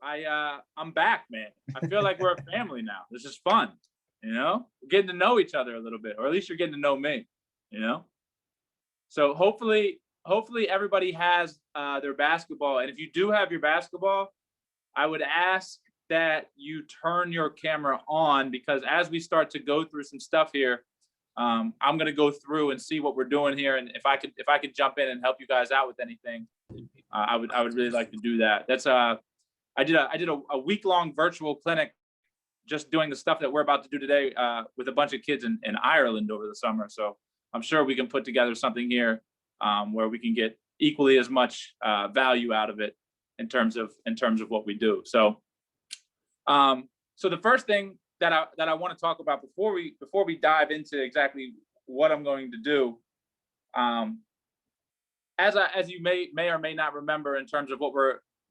I'm back, man. I feel like we're a family now. This is fun, you know. We're getting to know each other a little bit, or at least you're getting to know me, you know. So hopefully everybody has their basketball, and if you do have your basketball, I would ask that you turn your camera on, because as we start to go through some stuff here, I'm going to go through and see what we're doing here, and if I could jump in and help you guys out with anything, I would really like to do that. That's I did a week-long virtual clinic just doing the stuff that we're about to do today with a bunch of kids in Ireland over the summer. So I'm sure we can put together something here where we can get equally as much value out of it in terms of what we do. So so the first thing that I want to talk about before we dive into exactly what I'm going to do, as you may or may not remember, in terms of what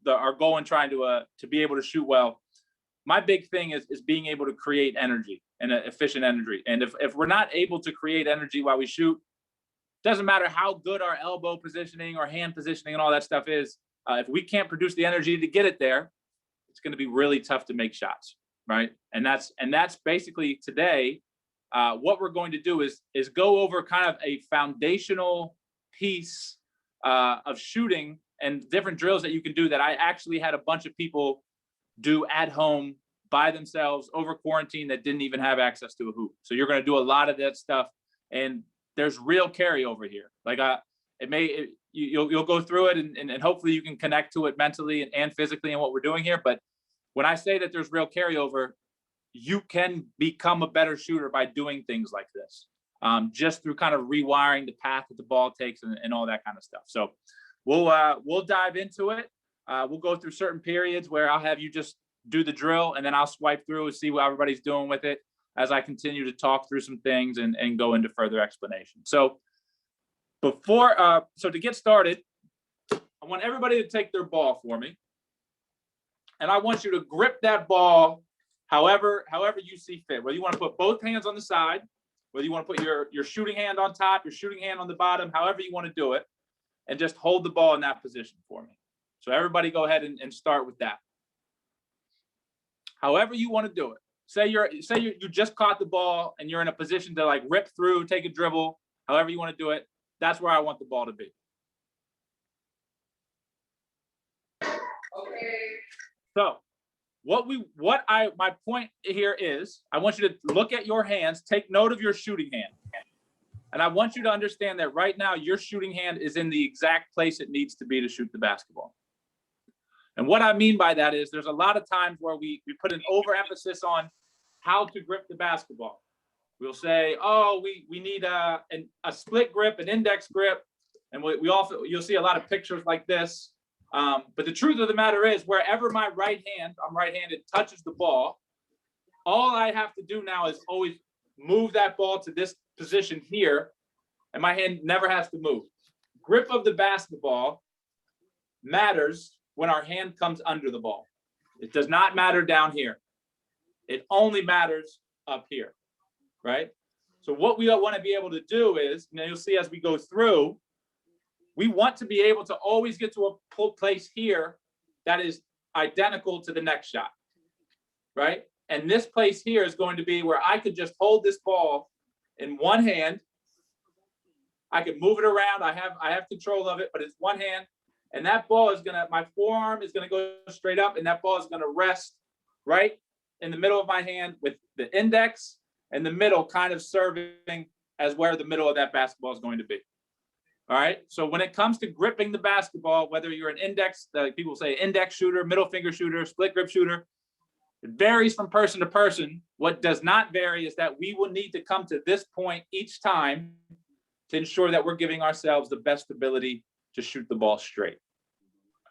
our goal in trying to be able to shoot well, my big thing is being able to create energy and efficient energy. And if we're not able to create energy while we shoot, doesn't matter how good our elbow positioning or hand positioning and all that stuff is, if we can't produce the energy to get it there, it's going to be really tough to make shots, right? And that's basically today. What we're going to do is go over kind of a foundational piece of shooting and different drills that you can do that I actually had a bunch of people do at home by themselves over quarantine that didn't even have access to a hoop. So you're going to do a lot of that stuff, and there's real carryover here. Like you'll go through it and hopefully you can connect to it mentally and physically in what we're doing here. But when I say that there's real carryover, you can become a better shooter by doing things like this, just through kind of rewiring the path that the ball takes and all that kind of stuff. So we'll dive into it. We'll go through certain periods where I'll have you just do the drill, and then I'll swipe through and see what everybody's doing with it as I continue to talk through some things and go into further explanation. So so to get started, I want everybody to take their ball for me. And I want you to grip that ball however you see fit. Whether you want to put both hands on the side, whether you want to put your shooting hand on top, your shooting hand on the bottom, however you want to do it, and just hold the ball in that position for me. So everybody go ahead and start with that. However you want to do it. Say you just caught the ball and you're in a position to like rip through, take a dribble, however you want to do it. That's where I want the ball to be. Okay. So my point here is, I want you to look at your hands, take note of your shooting hand. And I want you to understand that right now your shooting hand is in the exact place it needs to be to shoot the basketball. And what I mean by that is there's a lot of times where we put an overemphasis on how to grip the basketball. We'll say, oh, we need a split grip, an index grip. And you'll see a lot of pictures like this. But the truth of the matter is, wherever my right hand, I'm right-handed, touches the ball, all I have to do now is always move that ball to this position here, and my hand never has to move. Grip of the basketball matters when our hand comes under the ball. It does not matter down here. It only matters up here, right? So what we want to be able to do is, you'll see as we go through, we want to be able to always get to a place here that is identical to the next shot, right? And this place here is going to be where I could just hold this ball in one hand. I can move it around. I have control of it, but it's one hand. And that ball is my forearm is gonna go straight up, and that ball is gonna rest right in the middle of my hand, with the index and the middle kind of serving as where the middle of that basketball is going to be. All right. So when it comes to gripping the basketball, whether you're an index, people say index shooter, middle finger shooter, split grip shooter, it varies from person to person. What does not vary is that we will need to come to this point each time to ensure that we're giving ourselves the best ability to shoot the ball straight.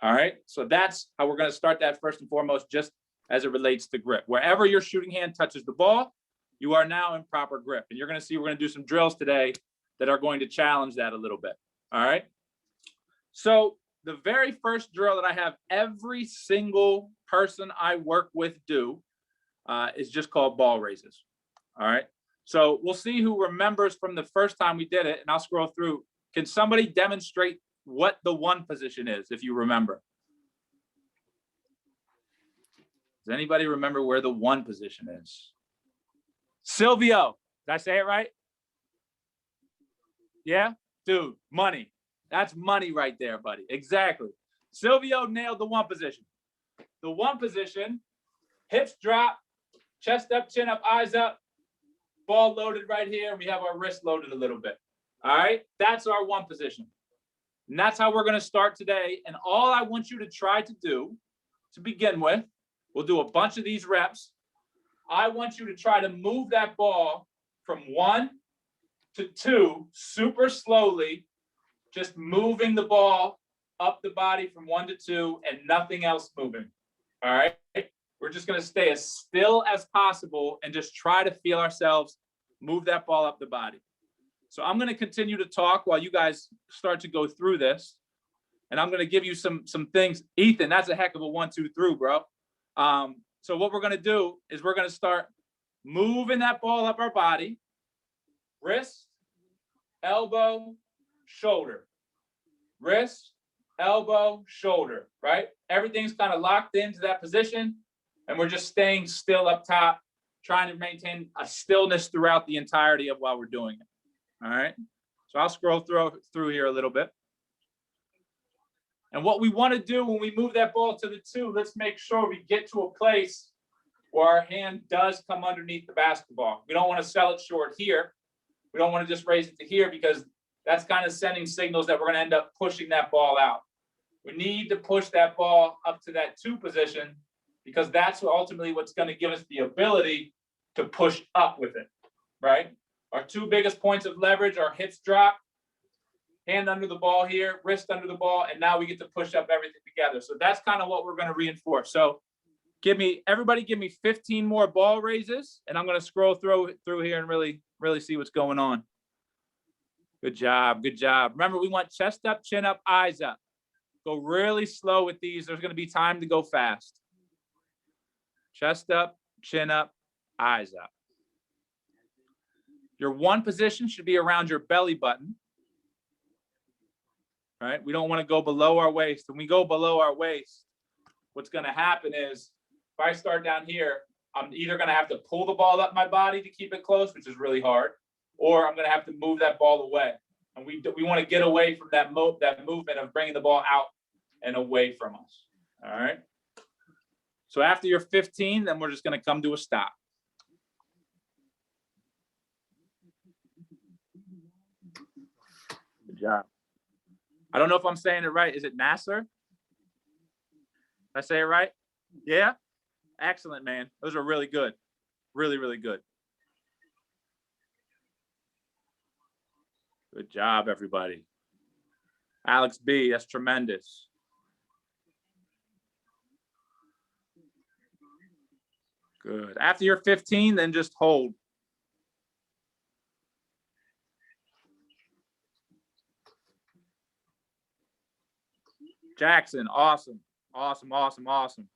All right. So that's how we're going to start that first and foremost, just as it relates to grip. Wherever your shooting hand touches the ball, you are now in proper grip. And you're going to see we're going to do some drills today that are going to challenge that a little bit. All right. So the very first drill that I have every single person I work with do is just called ball raises. All right. So we'll see who remembers from the first time we did it, and I'll scroll through. Can somebody demonstrate what the one position is, if you remember? Does anybody remember where the 1 position is? Silvio, did I say it right? Yeah, dude, money. That's money right there, buddy. Exactly. Silvio nailed the 1 position. The 1 position, hips drop, chest up, chin up, eyes up, ball loaded right here. We have our wrist loaded a little bit. All right, that's our 1 position. And that's how we're going to start today. And all I want you to try to do to begin with, we'll do a bunch of these reps. I want you to try to move that ball from 1 to 2 super slowly, just moving the ball up the body from 1 to 2 and nothing else moving. All right. We're just going to stay as still as possible and just try to feel ourselves move that ball up the body. So I'm going to continue to talk while you guys start to go through this. And I'm going to give you some things. Ethan, that's a heck of a 1, 2 through, bro. So what we're going to do is we're going to start moving that ball up our body. Wrist, elbow, shoulder. Wrist, elbow, shoulder, right? Everything's kind of locked into that position. And we're just staying still up top, trying to maintain a stillness throughout the entirety of while we're doing it. All right. So I'll scroll through here a little bit. And what we want to do when we move that ball to the 2, let's make sure we get to a place where our hand does come underneath the basketball. We don't want to sell it short here. We don't want to just raise it to here because that's kind of sending signals that we're going to end up pushing that ball out. We need to push that ball up to that 2 position because that's ultimately what's going to give us the ability to push up with it, right? Our 2 biggest points of leverage are hips drop, hand under the ball here, wrist under the ball, and now we get to push up everything together. So that's kind of what we're going to reinforce. So everybody give me 15 more ball raises, and I'm going to scroll through here and really see what's going on. Good job. Good job. Remember, we want chest up, chin up, eyes up. Go really slow with these. There's going to be time to go fast. Chest up, chin up, eyes up. Your 1 position should be around your belly button. Right? We don't want to go below our waist. When we go below our waist, what's going to happen is if I start down here, I'm either going to have to pull the ball up my body to keep it close, which is really hard, or I'm going to have to move that ball away. And we want to get away from that movement of bringing the ball out and away from us. All right. So after you're 15, then we're just going to come to a stop. Good job. I don't know if I'm saying it right. Is it Nasser? Did I say it right? Yeah. Excellent, man. Those are really good. Really, really good. Good job, everybody. Alex B, that's tremendous. Good. After you're 15, then just hold. Jackson, awesome. Awesome, awesome, awesome.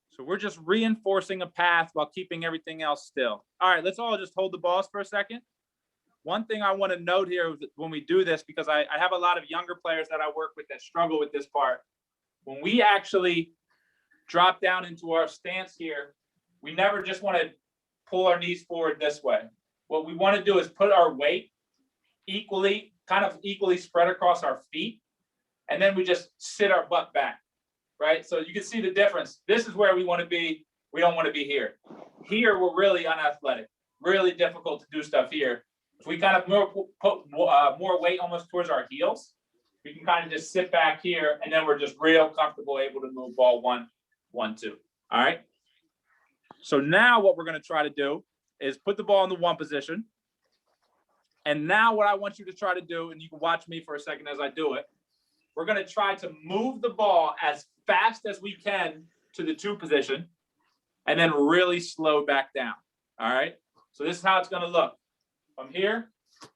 So we're just reinforcing a path while keeping everything else still. All right, let's all just hold the balls for a second. One thing I want to note here when we do this, because I have a lot of younger players that I work with that struggle with this part. When we actually drop down into our stance here, we never just want to pull our knees forward this way. What we want to do is put our weight equally spread across our feet, and then we just sit our butt back, right? So you can see the difference. This is where we want to be. We don't want to be here. Here, we're really unathletic, really difficult to do stuff here. If we kind of put more weight almost towards our heels, we can kind of just sit back here, and then we're just real comfortable able to move ball 1, 1, 2. All right. So now what we're going to try to do is put the ball in the 1 position. And now what I want you to try to do, and you can watch me for a second as I do it, we're going to try to move the ball as fast as we can to the 2 position and then really slow back down. All right. So this is how it's going to look. From here,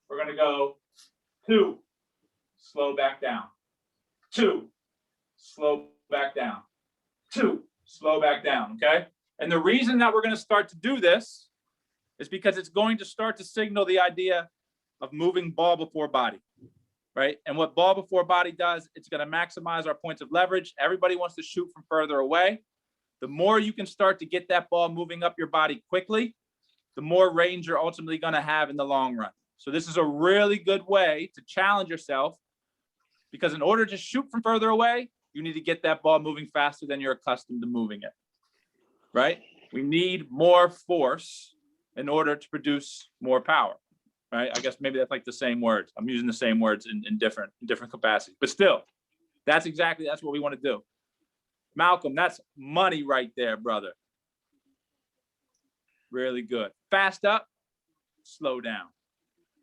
we're going to go 2, slow back down, 2, slow back down, 2, slow back down, okay? And the reason that we're going to start to do this is because it's going to start to signal the idea of moving ball before body, right? And what ball before body does, it's going to maximize our points of leverage. Everybody wants to shoot from further away. the more you can start to get that ball moving up your body quickly, the more range you're ultimately going to have in the long run. So this is a really good way to challenge yourself, because in order to shoot from further away, you need to get that ball moving faster than you're accustomed to moving it, right? We need more force in order to produce more power, right? I guess maybe that's like the same words. I'm using the same words in different capacities, but still, that's what we want to do. Malcolm, that's money right there, brother. Really good. Fast up, slow down.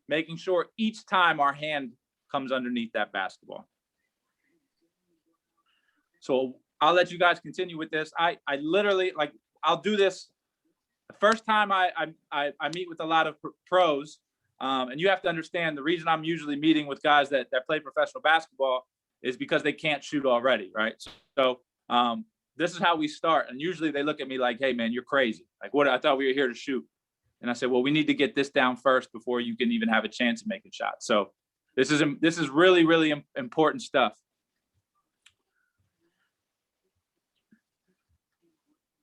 Making sure each time our hand comes underneath that basketball. So I'll let you guys continue with this. I literally, like, I'll do this the first time I meet with a lot of pros, and you have to understand the reason I'm usually meeting with guys that play professional basketball is because they can't shoot already, right? So this is how we start, and usually they look at me like, "Hey, man, you're crazy. Like, what? I thought we were here to shoot." And I said, "Well, we need to get this down first before you can even have a chance of making shots." So this is really, really important stuff.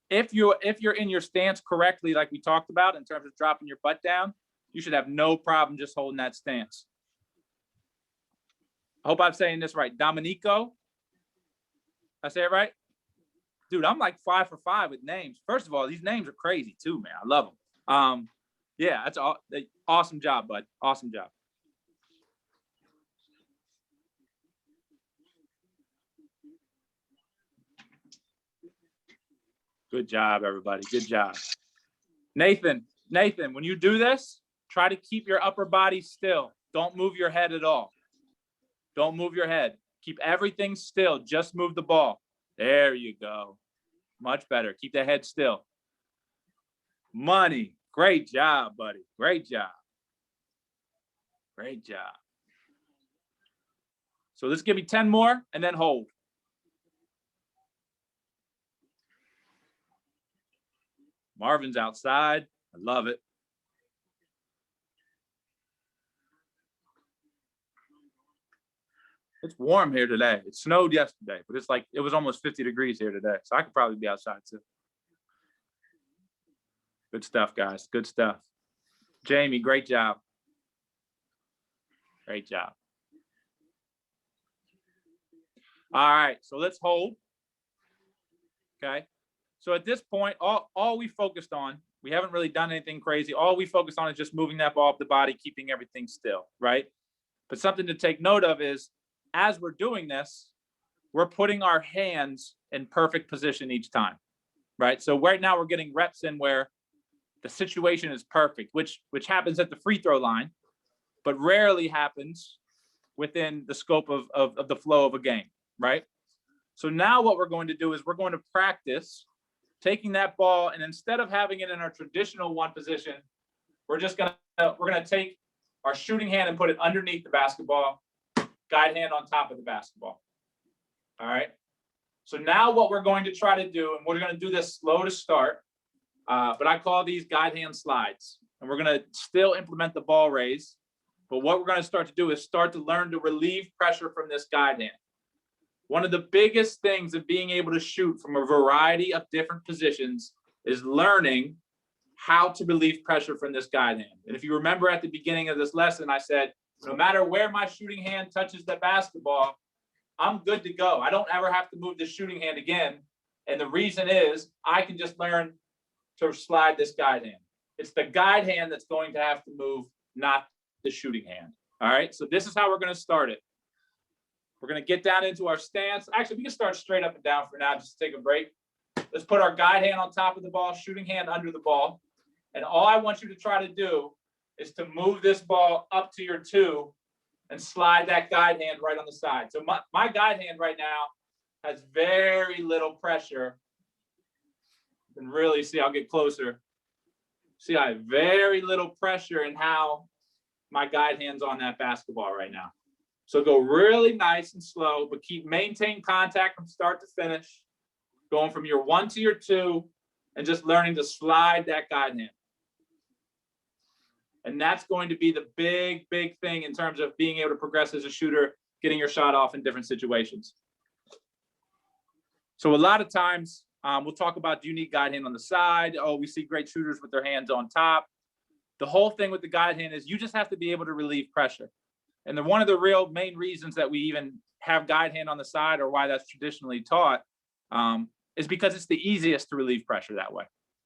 If you're in your stance correctly, like we talked about in terms of dropping your butt down, you should have no problem just holding that stance. I hope I'm saying this right. Domenico, I say it right? Dude, I'm like 5 for 5 with names. First of all, these names are crazy too, man. I love them. Yeah, that's awesome job, bud. Awesome job. Good job, everybody. Good job. Nathan, when you do this, try to keep your upper body still. Don't move your head at all. Don't move your head. Keep everything still. Just move the ball. There you go. Much better. Keep the head still. Money. Great job, buddy. Great job. Great job. So let's give me 10 more and then hold. Marvin's outside. I love it. It's warm here today. It snowed yesterday, but it was almost 50 degrees here today. So I could probably be outside too. Good stuff, guys. Good stuff. Jamie, great job. Great job. All right, so let's hold. Okay. So at this point, all we focused on, we haven't really done anything crazy. All we focused on is just moving that ball up the body, keeping everything still, right? But something to take note of is, as we're doing this, we're putting our hands in perfect position each time, right? So right now we're getting reps in where the situation is perfect, which happens at the free throw line, but rarely happens within the scope of the flow of a game, right? So now what we're going to do is we're going to practice taking that ball, and instead of having it in our traditional one position, we're gonna take our shooting hand and put it underneath the basketball, guide hand on top of the basketball. All right. So now what we're going to try to do, and we're going to do this slow to start, but I call these guide hand slides, and we're going to still implement the ball raise. But what we're going to start to do is start to learn to relieve pressure from this guide hand. One of the biggest things of being able to shoot from a variety of different positions is learning how to relieve pressure from this guide hand. And if you remember at the beginning of this lesson, I said, no matter where my shooting hand touches the basketball, I'm good to go. I don't ever have to move the shooting hand again. And the reason is I can just learn to slide this guide hand. It's the guide hand that's going to have to move, not the shooting hand. All right. So this is how we're going to start it. We're going to get down into our stance. Actually, we can start straight up and down for now, just to take a break. Let's put our guide hand on top of the ball, shooting hand under the ball. And all I want you to try to do is to move this ball up to your 2 and slide that guide hand right on the side. So my guide hand right now has very little pressure. You can really see, I'll get closer. See, I have very little pressure in how my guide hand's on that basketball right now. So go really nice and slow, but maintain contact from start to finish, going from your 1 to your 2, and just learning to slide that guide hand. And that's going to be the big, big thing in terms of being able to progress as a shooter, getting your shot off in different situations. So a lot of times We'll talk about, do you need guide hand on the side? Oh, we see great shooters with their hands on top. The whole thing with the guide hand is you just have to be able to relieve pressure. And one of the real main reasons that we even have guide hand on the side, or why that's traditionally taught, is because it's the easiest to relieve pressure that way,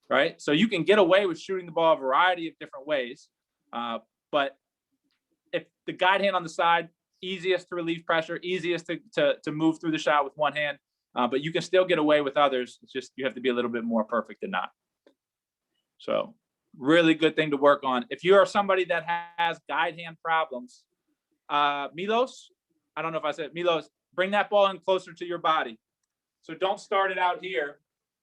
right? So you can get away with shooting the ball a variety of different ways, but if the guide hand on the side, easiest to relieve pressure, easiest to move through the shot with one hand, but you can still get away with others. It's just you have to be a little bit more perfect than not. So really good thing to work on. If you are somebody that has guide hand problems, Milos, I don't know if I said Milos, bring that ball in closer to your body. So don't start it out here,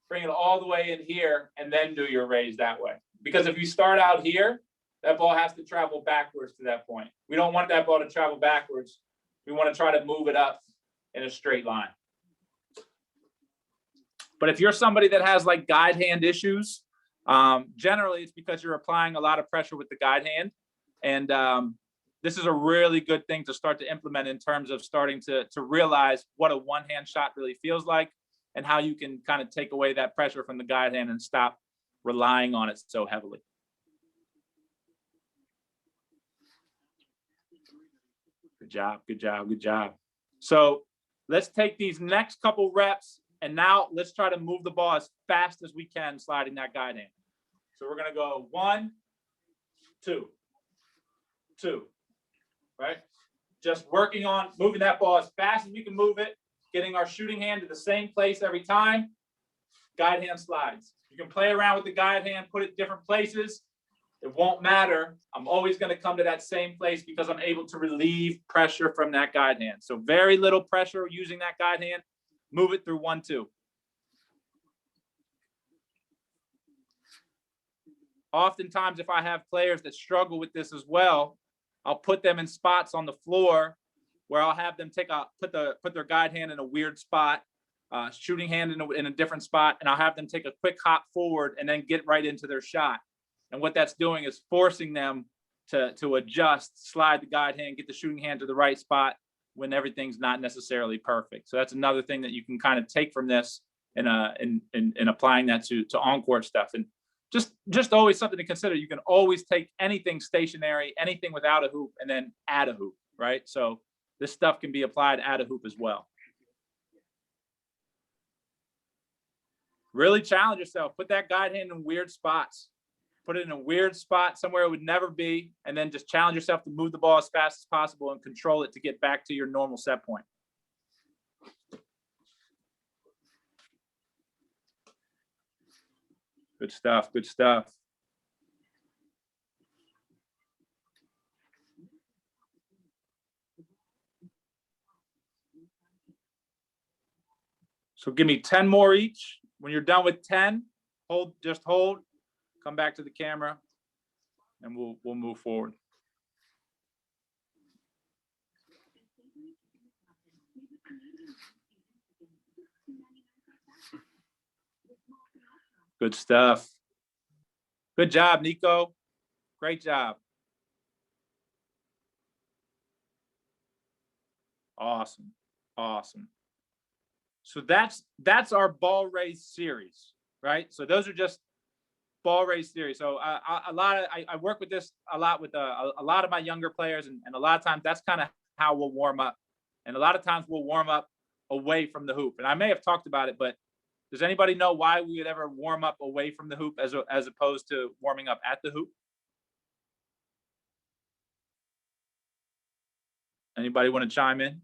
bring it all the way in here, and then do your raise that way. Because if you start out here, that ball has to travel backwards to that point. We don't want that ball to travel backwards. We want to try to move it up in a straight line. But if you're somebody that has like guide hand issues, generally it's because you're applying a lot of pressure with the guide hand. And this is a really good thing to start to implement in terms of starting to realize what a one-hand shot really feels like and how you can kind of take away that pressure from the guide hand and stop relying on it so heavily. Good job, good job, good job. So let's take these next couple reps, and now let's try to move the ball as fast as we can sliding that guide hand. So we're gonna go 1, 2, 2, right? Just working on moving that ball as fast as we can move it, getting our shooting hand to the same place every time. Guide hand slides. You can play around with the guide hand, put it different places. It won't matter. I'm always going to come to that same place because I'm able to relieve pressure from that guide hand. So very little pressure using that guide hand. Move it through 1, 2. Oftentimes, if I have players that struggle with this as well, I'll put them in spots on the floor where I'll have them put their guide hand in a weird spot, shooting hand in a different spot, and I'll have them take a quick hop forward and then get right into their shot. And what that's doing is forcing them to adjust, slide the guide hand, get the shooting hand to the right spot when everything's not necessarily perfect. So that's another thing that you can kind of take from this in applying that to on-court stuff. And just always something to consider. You can always take anything stationary, anything without a hoop, and then add a hoop, right? So this stuff can be applied at a hoop as well. Really challenge yourself. Put that guide hand in weird spots. Put it in a weird spot somewhere it would never be, and then just challenge yourself to move the ball as fast as possible and control it to get back to your normal set point. Good stuff, good stuff. So give me 10 more each. When you're done with 10, just hold. Come back to the camera, and we'll move forward. Good stuff. Good job, Nico. Great job. Awesome, awesome. So that's our ball raise series, right? So those are just ball raise theory. So I work with this a lot with a lot of my younger players, and a lot of times that's kind of how we'll warm up. And a lot of times we'll warm up away from the hoop. And I may have talked about it, but does anybody know why we would ever warm up away from the hoop as opposed to warming up at the hoop? Anybody want to chime in?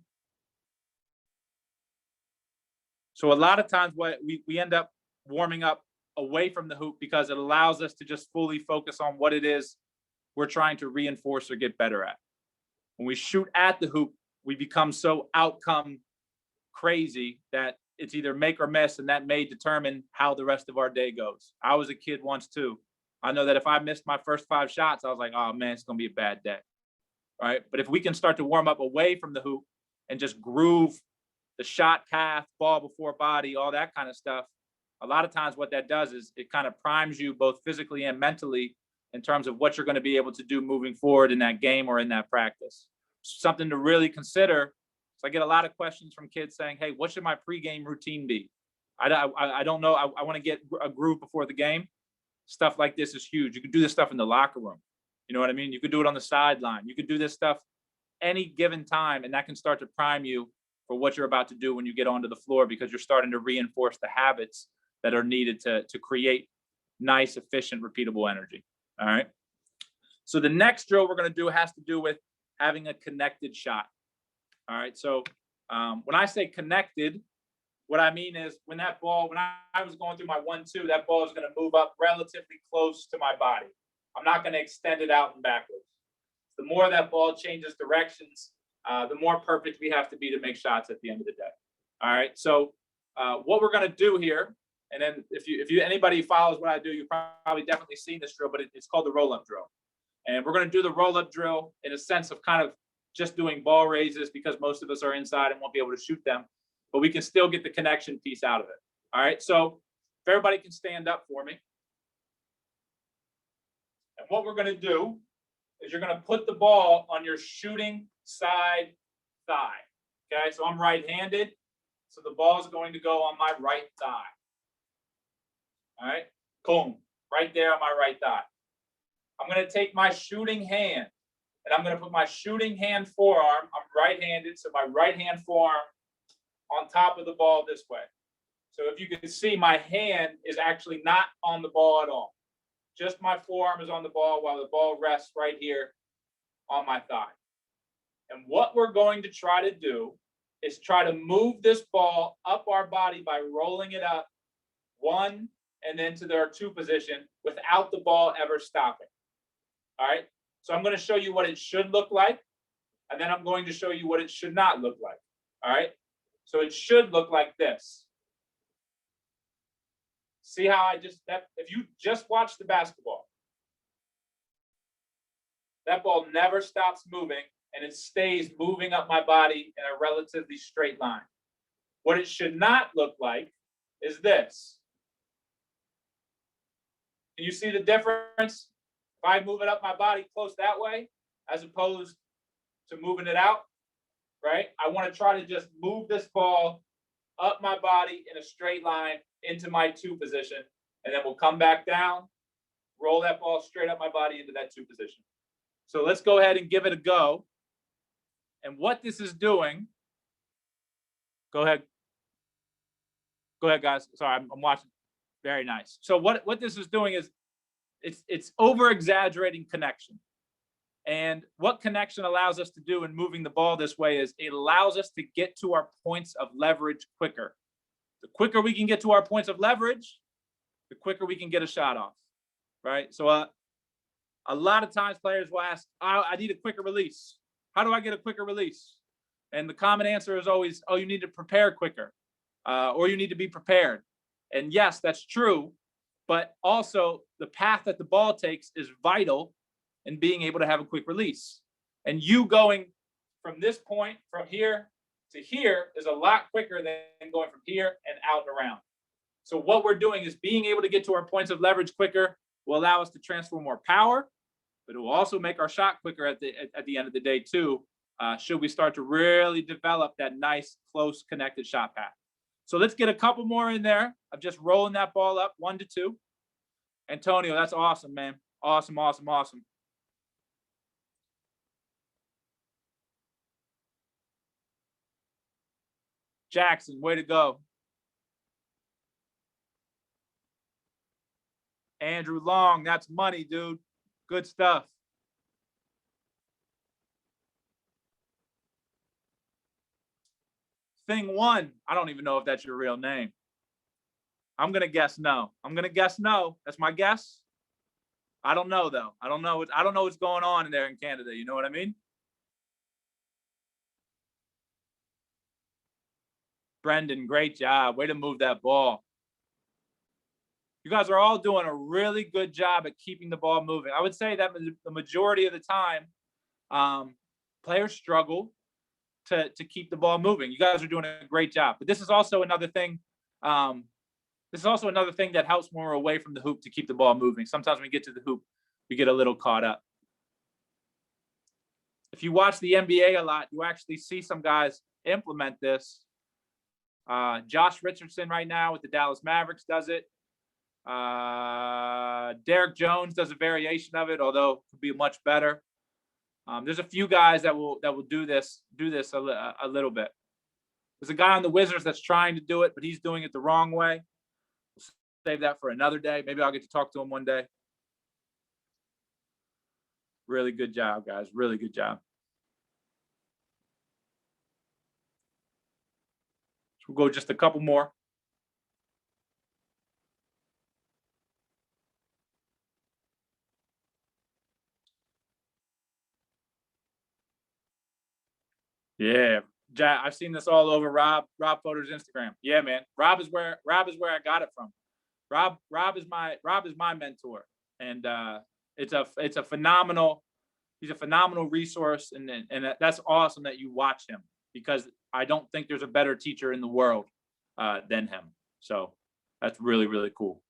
So a lot of times what we end up warming up away from the hoop because it allows us to just fully focus on what it is we're trying to reinforce or get better at. When we shoot at the hoop, we become so outcome crazy that it's either make or miss, and that may determine how the rest of our day goes. I was a kid once too. I know that if I missed my first 5 shots, I was like, oh man, it's gonna be a bad day, right? But if we can start to warm up away from the hoop and just groove the shot path, ball before body, all that kind of stuff, a lot of times what that does is it kind of primes you both physically and mentally in terms of what you're going to be able to do moving forward in that game or in that practice. Something to really consider. So I get a lot of questions from kids saying, hey, what should my pregame routine be? I don't know. I want to get a groove before the game. Stuff like this is huge. You could do this stuff in the locker room. You know what I mean? You could do it on the sideline. You could do this stuff any given time, and that can start to prime you for what you're about to do when you get onto the floor, because you're starting to reinforce the habits that are needed to create nice, efficient, repeatable energy. All right. So the next drill we're going to do has to do with having a connected shot. All right. So when I say connected, what I mean is when that ball, when I was going through my 1-2, that ball is going to move up relatively close to my body. I'm not going to extend it out and backwards. The more that ball changes directions, the more perfect we have to be to make shots at the end of the day. All right. So what we're going to do here, and then if anybody follows what I do, you've probably definitely seen this drill, but it's called the roll-up drill. And we're going to do the roll-up drill in a sense of kind of just doing ball raises, because most of us are inside and won't be able to shoot them, but we can still get the connection piece out of it. All right. So if everybody can stand up for me. And what we're going to do is you're going to put the ball on your shooting side thigh. Okay. So I'm right-handed. So the ball is going to go on my right thigh. All right. Boom. Right there on my right thigh. I'm going to take my shooting hand and I'm going to put my shooting hand forearm. I'm right-handed. So my right hand forearm on top of the ball this way. So if you can see, my hand is actually not on the ball at all. Just my forearm is on the ball while the ball rests right here on my thigh. And what we're going to try to do is try to move this ball up our body by rolling it up 1 and then to their 2 position without the ball ever stopping. All right. So I'm going to show you what it should look like, and then I'm going to show you what it should not look like. All right. So it should look like this. See how if you just watch the basketball, that ball never stops moving and it stays moving up my body in a relatively straight line. What it should not look like is this. Can you see the difference? If I move it up my body close that way, as opposed to moving it out, right? I want to try to just move this ball up my body in a straight line into my 2 position, and then we'll come back down, roll that ball straight up my body into that 2 position. So let's go ahead and give it a go. And what this is doing, go ahead. Go ahead, guys. Sorry, I'm watching. Very nice. So what this is doing is it's over exaggerating connection. And what connection allows us to do in moving the ball this way is it allows us to get to our points of leverage quicker. The quicker we can get to our points of leverage, the quicker we can get a shot off, right? So a lot of times players will ask, I need a quicker release. How do I get a quicker release? And the common answer is always, oh, you need to prepare quicker, or you need to be prepared. And yes, that's true, but also the path that the ball takes is vital in being able to have a quick release. And you going from this point, from here to here, is a lot quicker than going from here and out and around. So what we're doing is being able to get to our points of leverage quicker will allow us to transfer more power, but it will also make our shot quicker at the end of the day too, should we start to really develop that nice, close, connected shot path. So let's get a couple more in there of just rolling that ball up 1 to 2. Antonio, that's awesome, man. Awesome, awesome, awesome. Jackson, way to go. Andrew Long, that's money, dude. Good stuff. Thing One, I don't even know if that's your real name. I'm going to guess no. I'm going to guess no. That's my guess. I don't know, though. I don't know what's going on in there in Canada. You know what I mean? Brendan, great job. Way to move that ball. You guys are all doing a really good job at keeping the ball moving. I would say that the majority of the time, players struggle to keep the ball moving. You guys are doing a great job. But this is also another thing. That helps when we're away from the hoop to keep the ball moving. Sometimes when we get to the hoop, we get a little caught up. If you watch the NBA a lot, you actually see some guys implement this Josh Richardson right now with the Dallas Mavericks does it. Derek Jones does a variation of it, although it could be much better. There's a few guys that will do this a little bit. There's a guy on the Wizards that's trying to do it, but he's doing it the wrong way. We'll save that for another day. Maybe I'll get to talk to him one day. Really good job, guys. Really good job. So we'll go just a couple more. Yeah, I've seen this all over Rob Fodor's Instagram. Yeah, man. Rob is where I got it from. Rob is my mentor, and it's a phenomenal. He's a phenomenal resource, and that's awesome that you watch him, because I don't think there's a better teacher in the world than him. So that's really, really cool.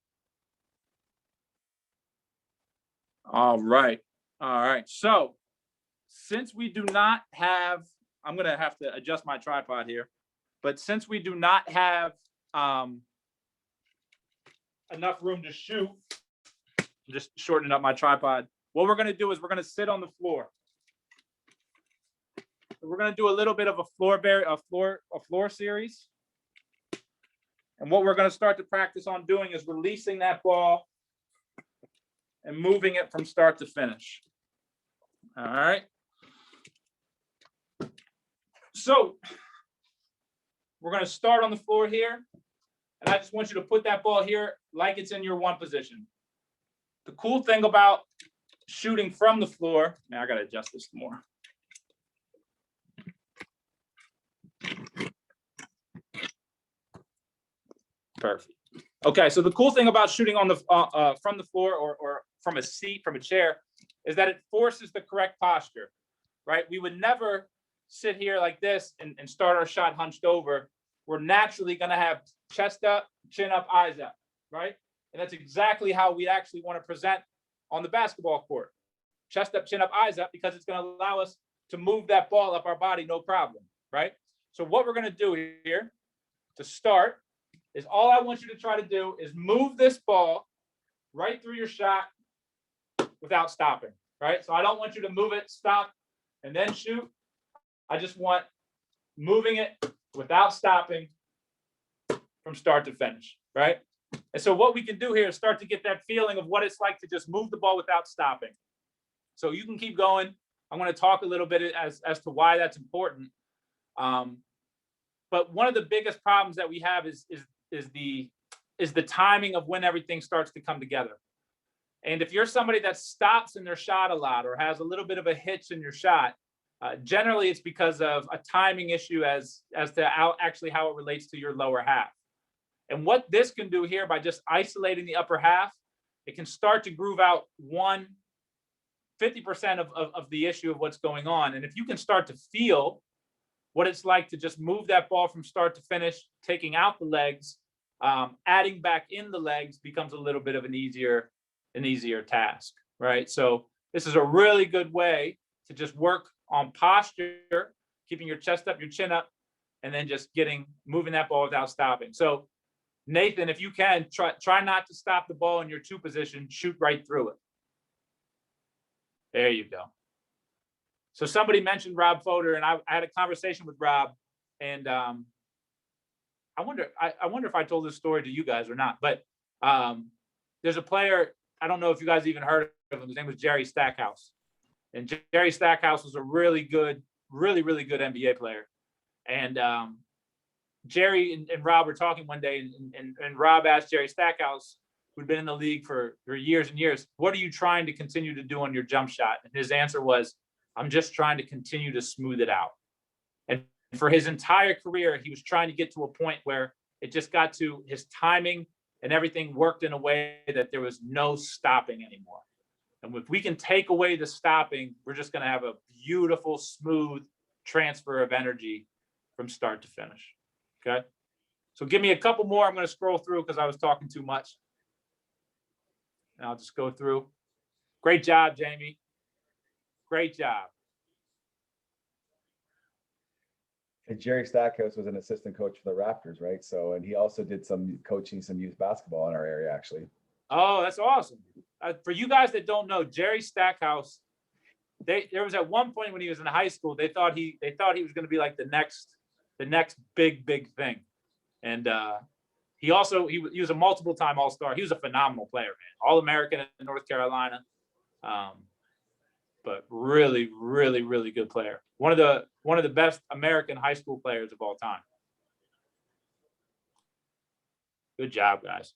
All right. So since we do not have, I'm going to have to adjust my tripod here, but since we do not have enough room to shoot, I'm just shortening up my tripod. What we're going to do is we're going to sit on the floor. We're going to do a little bit of a floor series. And what we're going to start to practice on doing is releasing that ball and moving it from start to finish. All right. So we're going to start on the floor here. And I just want you to put that ball here like it's in your one position. The cool thing about shooting from the floor, now I got to adjust this more. Perfect. Okay, so the cool thing about shooting on the from the floor or from a seat, from a chair, is that it forces the correct posture, right? We would never sit here like this and start our shot hunched over. We're naturally going to have chest up, chin up, eyes up, right? And that's exactly how we actually want to present on the basketball court. Chest up, chin up, eyes up, because it's going to allow us to move that ball up our body, no problem, right? So what we're going to do here to start is, all I want you to try to do is move this ball right through your shot without stopping, right? So I don't want you to move it, stop, and then shoot. I just want moving it without stopping from start to finish, right? And so what we can do here is start to get that feeling of what it's like to just move the ball without stopping. So you can keep going. I'm going to talk a little bit as to why that's important. But one of the biggest problems that we have is the timing of when everything starts to come together. And if you're somebody that stops in their shot a lot or has a little bit of a hitch in your shot, generally it's because of a timing issue as to how it relates to your lower half. And what this can do here by just isolating the upper half, it can start to groove out 50% of the issue of what's going on. And if you can start to feel what it's like to just move that ball from start to finish, taking out the legs, adding back in the legs becomes a little bit of an easier task, right? So this is a really good way to just work on posture, keeping your chest up, your chin up, and then just moving that ball without stopping. So Nathan, if you can, try not to stop the ball in your two position, shoot right through it. There you go. So somebody mentioned Rob Fodor, and I had a conversation with Rob, and I wonder if I told this story to you guys or not, but there's a player, I don't know if you guys even heard of him. His name was Jerry Stackhouse. And Jerry Stackhouse was a really good NBA player. And Jerry and Rob were talking one day, and Rob asked Jerry Stackhouse, who'd been in the league for years and years, what are you trying to continue to do on your jump shot? And his answer was, I'm just trying to continue to smooth it out. And for his entire career, he was trying to get to a point where it just got to his timing and everything worked in a way that there was no stopping anymore. And if we can take away the stopping, we're just going to have a beautiful, smooth transfer of energy from start to finish. Okay. So give me a couple more. I'm going to scroll through because I was talking too much. And I'll just go through. Great job, Jamie. Great job. Jerry Stackhouse was an assistant coach for the Raptors, right? So, and he also did some coaching, some youth basketball in our area, actually. Oh, that's awesome. For you guys that don't know, Jerry Stackhouse, there was at one point when he was in high school, they thought he was going to be like the next big thing. And he was a multiple time All-Star. He was a phenomenal player, man. All-American in North Carolina. But really, really, really good player. One of the best American high school players of all time. Good job, guys.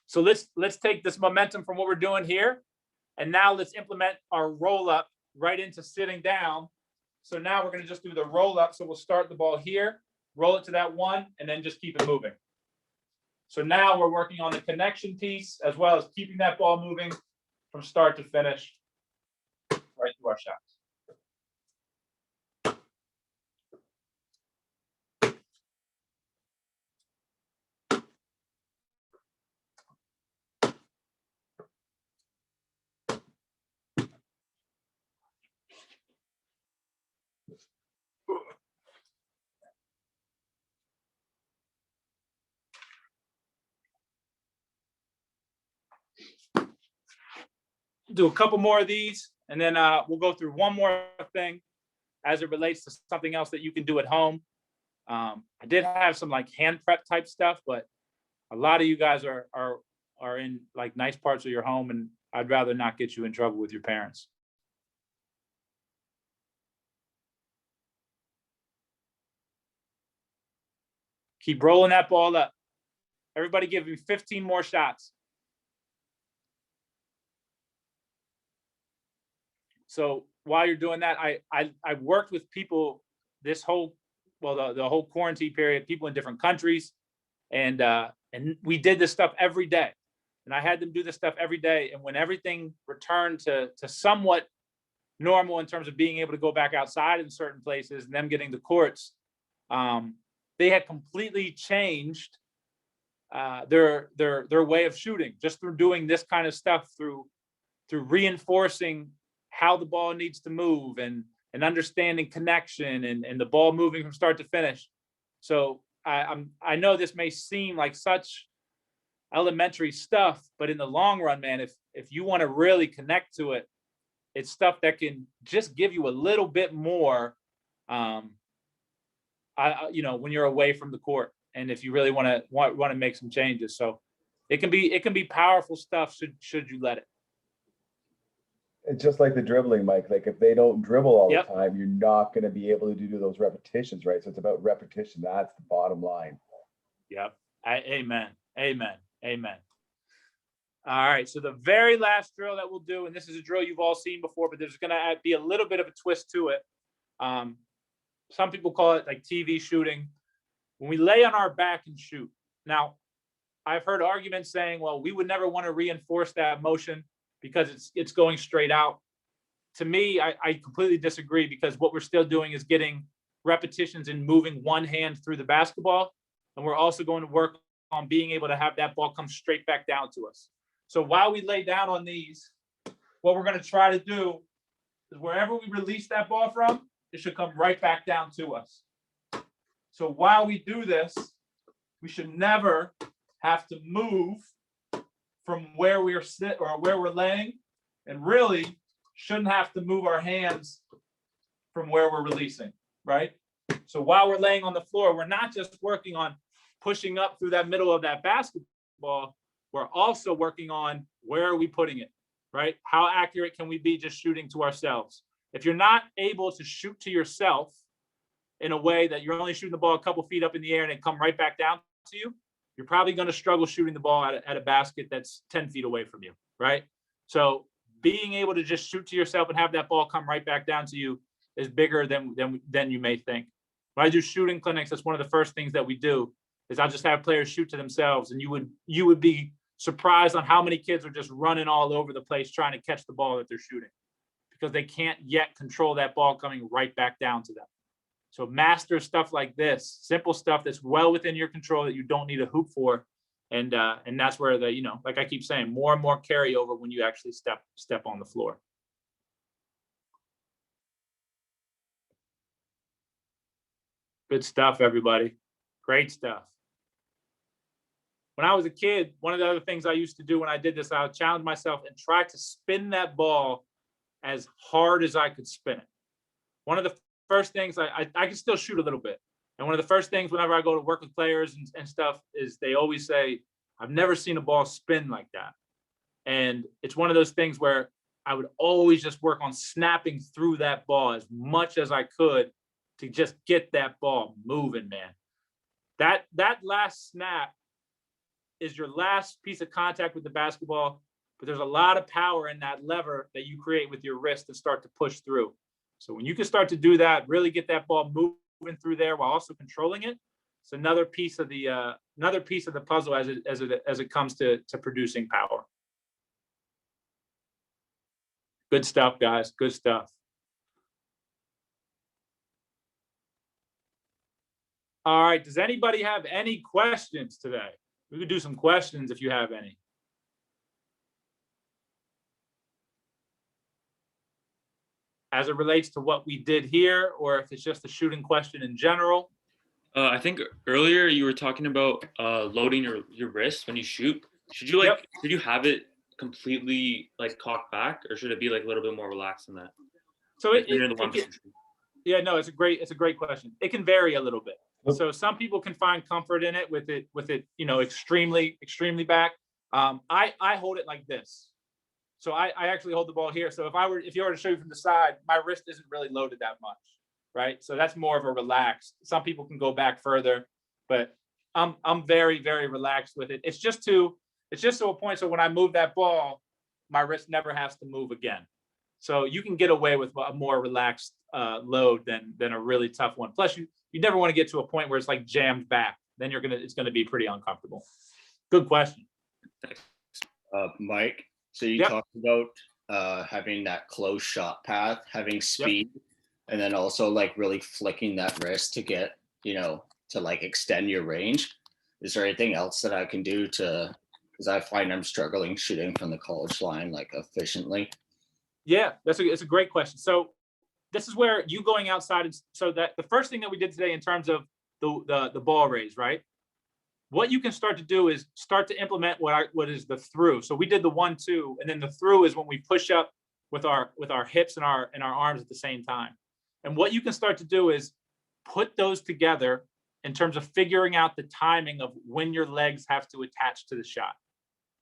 So let's take this momentum from what we're doing here, and now let's implement our roll up right into sitting down. So now we're going to just do the roll up. So we'll start the ball here, roll it to that one, and then just keep it moving. So now we're working on the connection piece as well as keeping that ball moving from start to finish. Right to our shots. Do a couple more of these, and then we'll go through one more thing as it relates to something else that you can do at home. I did have some like hand prep type stuff, but a lot of you guys are in like nice parts of your home, and I'd rather not get you in trouble with your parents. Keep rolling that ball up. Everybody give me 15 more shots. So while you're doing that, I worked with people this whole, well, the whole quarantine period, people in different countries, and we did this stuff every day. And I had them do this stuff every day. And when everything returned to somewhat normal in terms of being able to go back outside in certain places and them getting the courts, they had completely changed their way of shooting just through doing this kind of stuff, through reinforcing how the ball needs to move and understanding connection and the ball moving from start to finish. So I know this may seem like such elementary stuff, but in the long run, man, if you want to really connect to it, it's stuff that can just give you a little bit more, when you're away from the court, and if you really want to make some changes. So it can be powerful stuff should you let it. It's just like the dribbling, Mike. Like if they don't dribble all Yep. the time, you're not going to be able to do those repetitions, right? So it's about repetition. That's the bottom line. Yep. Amen. All right. So the very last drill that we'll do, and this is a drill you've all seen before, but there's going to be a little bit of a twist to it. Some people call it like TV shooting. When we lay on our back and shoot. Now, I've heard arguments saying, well, we would never want to reinforce that motion because it's going straight out. To me, I completely disagree, because what we're still doing is getting repetitions and moving one hand through the basketball. And we're also going to work on being able to have that ball come straight back down to us. So while we lay down on these, what we're going to try to do is wherever we release that ball from, it should come right back down to us. So while we do this, we should never have to move from where we're sitting or where we're laying, and really shouldn't have to move our hands from where we're releasing, right? So while we're laying on the floor, we're not just working on pushing up through that middle of that basketball, we're also working on where are we putting it, right? How accurate can we be just shooting to ourselves? If you're not able to shoot to yourself in a way that you're only shooting the ball a couple feet up in the air and it come right back down to you, you're probably going to struggle shooting the ball at a basket that's 10 feet away from you, right? So being able to just shoot to yourself and have that ball come right back down to you is bigger than you may think. When I do shooting clinics, that's one of the first things that we do is I'll just have players shoot to themselves, and you would be surprised on how many kids are just running all over the place trying to catch the ball that they're shooting because they can't yet control that ball coming right back down to them. So master stuff like this, simple stuff that's well within your control that you don't need a hoop for. And that's where like I keep saying, more and more carryover when you actually step on the floor. Good stuff, everybody. Great stuff. When I was a kid, one of the other things I used to do when I did this, I would challenge myself and try to spin that ball as hard as I could spin it. One of the first things, I can still shoot a little bit. And one of the first things whenever I go to work with players and stuff is they always say, I've never seen a ball spin like that. And it's one of those things where I would always just work on snapping through that ball as much as I could to just get that ball moving, man. That last snap is your last piece of contact with the basketball, but there's a lot of power in that lever that you create with your wrist to start to push through. So when you can start to do that, really get that ball moving through there while also controlling it, it's another piece of the puzzle as it comes to producing power. Good stuff, guys. Good stuff. All right. Does anybody have any questions today? We could do some questions if you have any. As it relates to what we did here, or if it's just a shooting question in general. I think earlier you were talking about loading your wrist when you shoot. Should you should you have it completely like cocked back, or should it be like a little bit more relaxed than that? So yeah, no, it's a great question. It can vary a little bit. So some people can find comfort in it with it, extremely back. I hold it like this. So I actually hold the ball here. So if you were to show you from the side, my wrist isn't really loaded that much, right? So that's more of a relaxed. Some people can go back further, but I'm very, very relaxed with it. It's just to a point. So when I move that ball, my wrist never has to move again. So you can get away with a more relaxed load than a really tough one. Plus, you never want to get to a point where it's like jammed back. Then it's gonna be pretty uncomfortable. Good question. Mike, so you talked about having that close shot path, having speed, and then also like really flicking that wrist to get, to like extend your range. Is there anything else that I can do because I find I'm struggling shooting from the college line like efficiently? Yeah, it's a great question. So this is where you going outside. So that the first thing that we did today in terms of the ball raise, right? What you can start to do is start to implement what is the through. So we did the 1-2, and then the through is when we push up with our hips and our arms at the same time. And what you can start to do is put those together in terms of figuring out the timing of when your legs have to attach to the shot.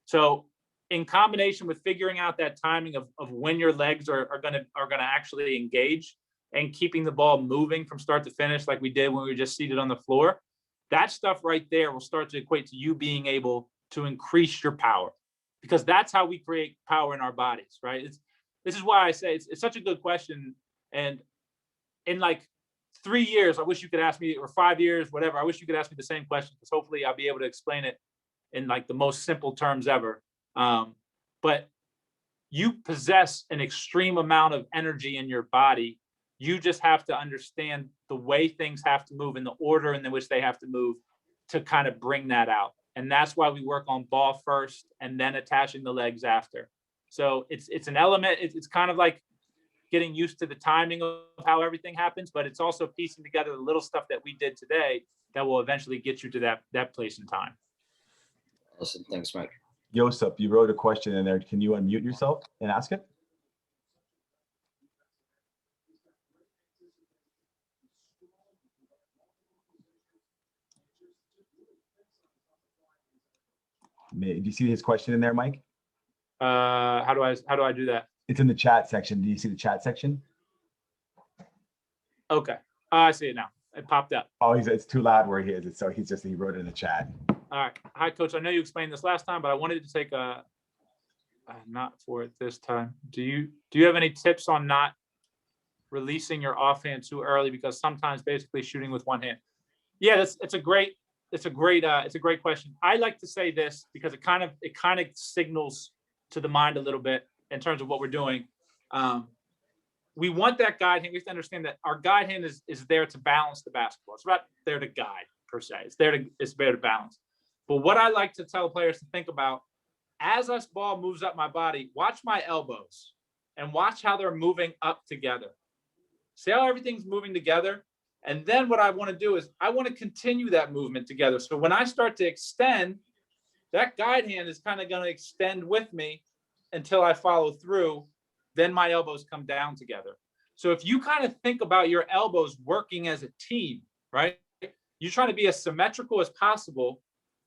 So in combination with figuring out that timing of when your legs are gonna actually engage and keeping the ball moving from start to finish, like we did when we were just seated on the floor, that stuff right there will start to equate to you being able to increase your power, because that's how we create power in our bodies, right? This is why I say it's such a good question. And in like 3 years, I wish you could ask me, or 5 years, whatever, I wish you could ask me the same question, because hopefully I'll be able to explain it in like the most simple terms ever. But you possess an extreme amount of energy in your body. You just have to understand the way things have to move and the order in which they have to move to kind of bring that out. And that's why we work on ball first and then attaching the legs after. So it's an element. It's kind of like getting used to the timing of how everything happens, but it's also piecing together the little stuff that we did today that will eventually get you to that place in time. Awesome. Thanks, Mike. Joseph, you wrote a question in there. Can you unmute yourself and ask it? Do you see his question in there, Mike? How do I do that? It's in the chat section. Do you see the chat section? Okay. I see it now. It popped up. Oh, it's too loud where he is. So he wrote it in the chat. All right. Hi, Coach. I know you explained this last time, but I wanted to take not for it this time. Do you have any tips on not releasing your offhand too early? Because sometimes basically shooting with one hand. Yeah, it's a great question. I like to say this because it kind of signals to the mind a little bit in terms of what we're doing. We want that guide hand. We have to understand that our guide hand is there to balance the basketball. It's not there to guide per se. It's there to balance. But what I like to tell players to think about, as this ball moves up my body, watch my elbows and watch how they're moving up together. See how everything's moving together? And then what I want to do is I want to continue that movement together. So when I start to extend, that guide hand is kind of going to extend with me until I follow through. Then my elbows come down together. So if you kind of think about your elbows working as a team, right? You're trying to be as symmetrical as possible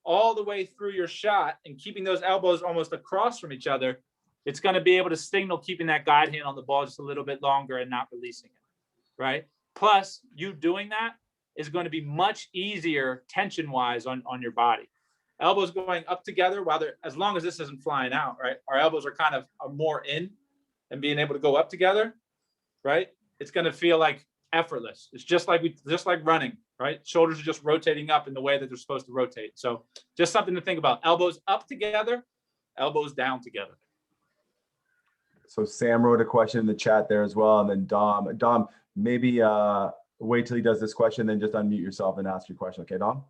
all the way through your shot and keeping those elbows almost across from each other. It's going to be able to signal keeping that guide hand on the ball just a little bit longer and not releasing it, right? Plus, you doing that is going to be much easier tension-wise on your body. Elbows going up together, while they're, as long as this isn't flying out, right? Our elbows are kind of more in and being able to go up together, right? It's going to feel like effortless. It's just like running, right? Shoulders are just rotating up in the way that they're supposed to rotate. So just something to think about. Elbows up together, elbows down together. So Sam wrote a question in the chat there as well. And then Dom, maybe wait till he does this question, then just unmute yourself and ask your question. Okay, Dom?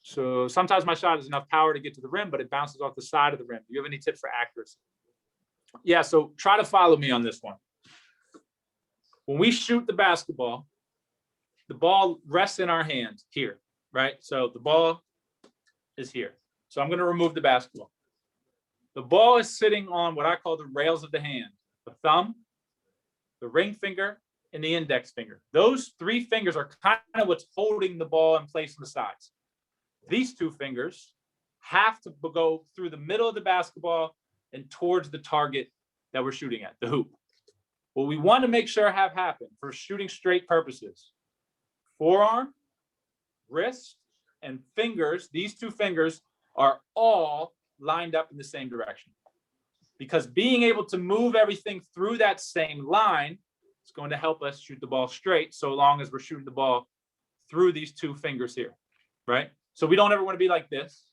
So sometimes my shot has enough power to get to the rim, but it bounces off the side of the rim. Do you have any tips for accuracy? Yeah, so try to follow me on this one. When we shoot the basketball, the ball rests in our hands here, right? So the ball is here. So I'm going to remove the basketball. The ball is sitting on what I call the rails of the hand, the thumb, the ring finger, and the index finger. Those three fingers are kind of what's holding the ball in place on the sides. These two fingers have to go through the middle of the basketball and towards the target that we're shooting at, the hoop. What we want to make sure have happen for shooting straight purposes, forearm, wrist, and fingers, these two fingers are all lined up in the same direction. Because being able to move everything through that same line is going to help us shoot the ball straight, so long as we're shooting the ball through these two fingers here, right? So we don't ever want to be like this.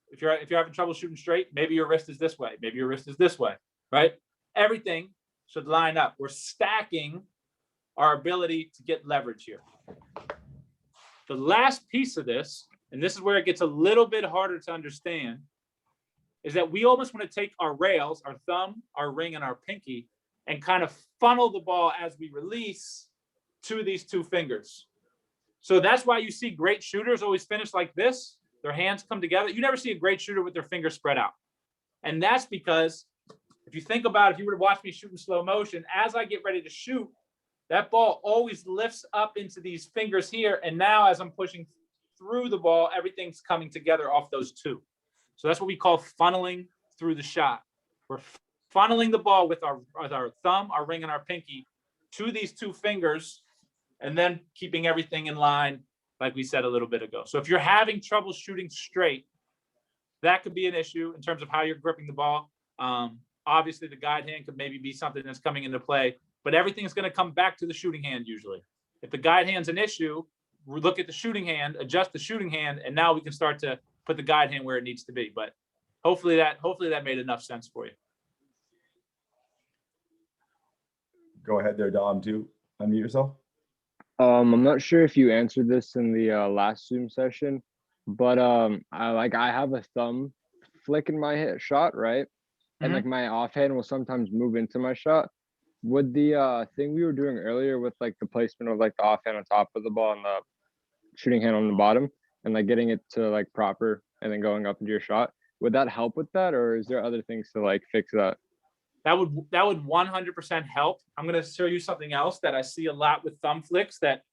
If you're having trouble shooting straight, maybe your wrist is this way, maybe your wrist is this way, right? Everything should line up. We're stacking our ability to get leverage here. The last piece of this, and this is where it gets a little bit harder to understand, is that we almost want to take our rails, our thumb, our ring, and our pinky, and kind of funnel the ball as we release to these two fingers. So that's why you see great shooters always finish like this. Their hands come together. You never see a great shooter with their fingers spread out. And that's because if you think about, if you were to watch me shoot in slow motion, as I get ready to shoot, that ball always lifts up into these fingers here. And now as I'm pushing through the ball, everything's coming together off those two. So that's what we call funneling through the shot. We're funneling the ball with our thumb, our ring, and our pinky to these two fingers, and then keeping everything in line, like we said a little bit ago. So if you're having trouble shooting straight, that could be an issue in terms of how you're gripping the ball. Obviously, the guide hand could maybe be something that's coming into play, but everything's going to come back to the shooting hand usually. If the guide hand's an issue, we look at the shooting hand, adjust the shooting hand, and now we can start to put the guide hand where it needs to be. But hopefully that made enough sense for you. Go ahead there, Dom. Do unmute yourself. I'm not sure if you answered this in the last Zoom session, but I have a thumb flick in my shot, right? And like my offhand will sometimes move into my shot. Would the thing we were doing earlier with like the placement of like the offhand on top of the ball and the shooting hand on the bottom and like getting it to like proper and then going up into your shot, would that help with that, or is there other things to like fix that? That would 100% help. I'm going to show you something else that I see a lot with thumb flicks that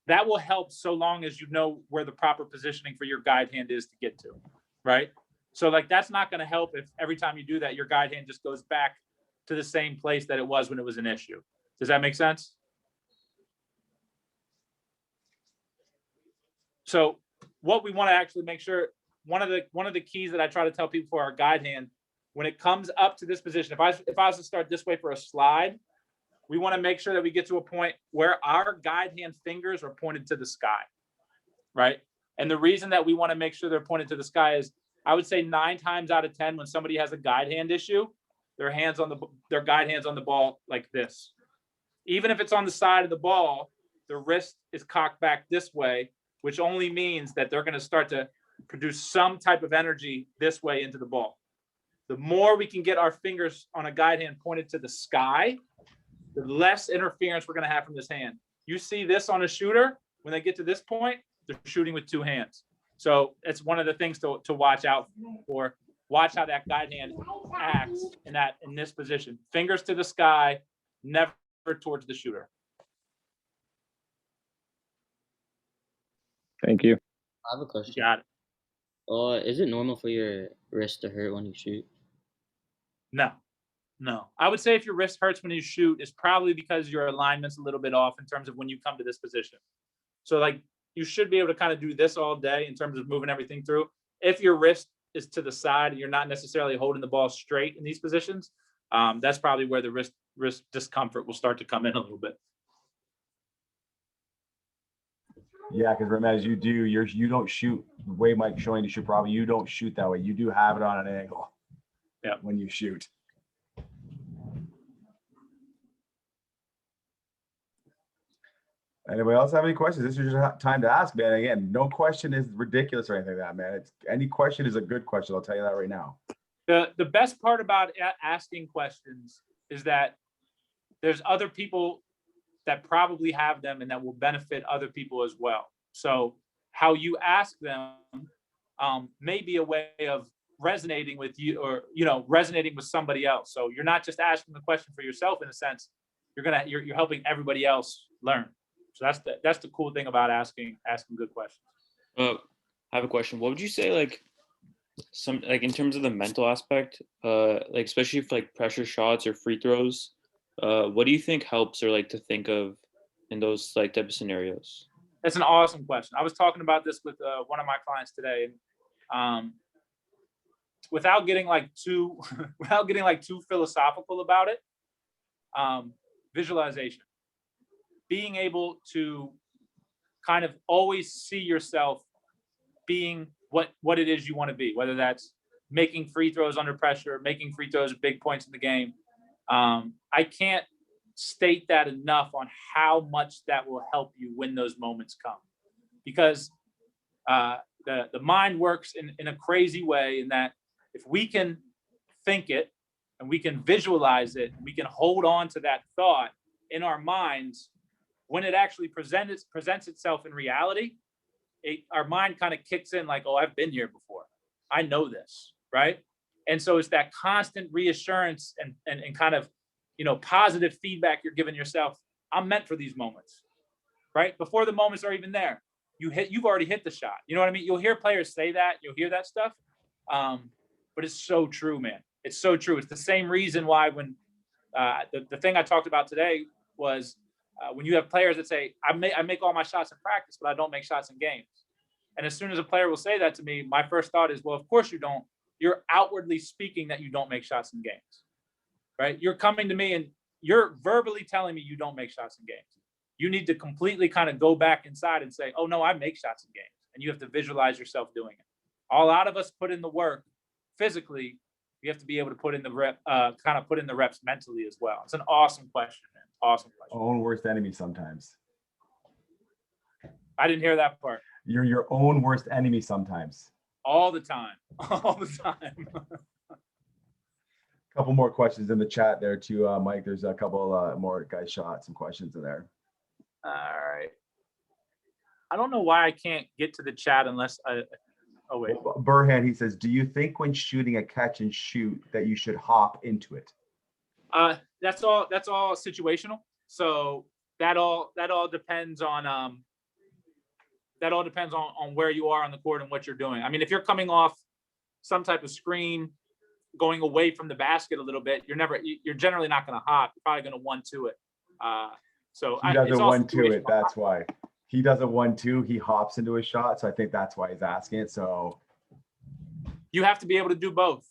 will help so long as you know where the proper positioning for your guide hand is to get to, right? So like that's not going to help if every time you do that, your guide hand just goes back to the same place that it was when it was an issue. Does that make sense? So what we want to actually make sure, one of the keys that I try to tell people for our guide hand, when it comes up to this position, if I was to start this way for a slide, we want to make sure that we get to a point where our guide hand fingers are pointed to the sky, right? And the reason that we want to make sure they're pointed to the sky is, I would say 9 times out of 10, when somebody has a guide hand issue, their guide hands on the ball like this. Even if it's on the side of the ball, the wrist is cocked back this way, which only means that they're going to start to produce some type of energy this way into the ball. The more we can get our fingers on a guide hand pointed to the sky, the less interference we're going to have from this hand. You see this on a shooter, when they get to this point, they're shooting with two hands. So it's one of the things to watch out for. Watch how that guide hand acts in this position. Fingers to the sky, never towards the shooter. Thank you. I have a question. You got it. Is it normal for your wrist to hurt when you shoot? No. I would say if your wrist hurts when you shoot, it's probably because your alignment's a little bit off in terms of when you come to this position. So like you should be able to kind of do this all day in terms of moving everything through. If your wrist is to the side and you're not necessarily holding the ball straight in these positions, that's probably where the wrist discomfort will start to come in a little bit. Yeah, because Ramez, you don't shoot the way Mike's showing you shoot probably. You don't shoot that way. You do have it on an angle. Yeah. When you shoot. Anybody else have any questions? This is your time to ask, man. Again, no question is ridiculous or anything like that, man. Any question is a good question. I'll tell you that right now. The best part about asking questions is that there's other people that probably have them and that will benefit other people as well. So how you ask them may be a way of resonating with you, or resonating with somebody else. So you're not just asking the question for yourself in a sense. You're helping everybody else learn. So that's the cool thing about asking good questions. I have a question. What would you say, like, in terms of the mental aspect, like especially for like pressure shots or free throws, what do you think helps, or like to think of in those like type of scenarios? That's an awesome question. I was talking about this with one of my clients today, and without getting too philosophical about it, visualization. Being able to kind of always see yourself being what it is you want to be, whether that's making free throws under pressure, making free throws at big points in the game. I can't state that enough on how much that will help you when those moments come, because the mind works in a crazy way, in that if we can think it and we can visualize it, we can hold on to that thought in our minds. When it actually presents itself in reality, our mind kind of kicks in like, oh, I've been here before. I know this, right? And so it's that constant reassurance and kind of, positive feedback you're giving yourself. I'm meant for these moments, right? Before the moments are even there, you've already hit the shot. You know what I mean? You'll hear players say that, you'll hear that stuff. But it's so true, man. It's so true. It's the same reason why when the thing I talked about today was, when you have players that say, I make all my shots in practice, but I don't make shots in games. And as soon as a player will say that to me, my first thought is, well, of course you don't. You're outwardly speaking that you don't make shots in games, right? You're coming to me and you're verbally telling me you don't make shots in games. You need to completely kind of go back inside and say, oh no, I make shots in games. And you have to visualize yourself doing it. A lot of us put in the work physically. You have to be able to put in the reps mentally as well. It's an awesome question, man. Awesome question. Own worst enemy sometimes. I didn't hear that part. You're your own worst enemy sometimes. All the time. All the time. Couple more questions in the chat there too, Mike. There's a couple more guys shot some questions in there. All right. I don't know why I can't get to the chat unless oh wait. Burhan, he says, do you think when shooting a catch and shoot that you should hop into it? That's all situational. So that all depends on where you are on the court and what you're doing. I mean, if you're coming off some type of screen, going away from the basket a little bit, you're generally not going to hop. You're probably going to 1-2 it. So he does a 1-2 it. That's why he does a 1-2. He hops into a shot. So I think that's why he's asking it. So you have to be able to do both.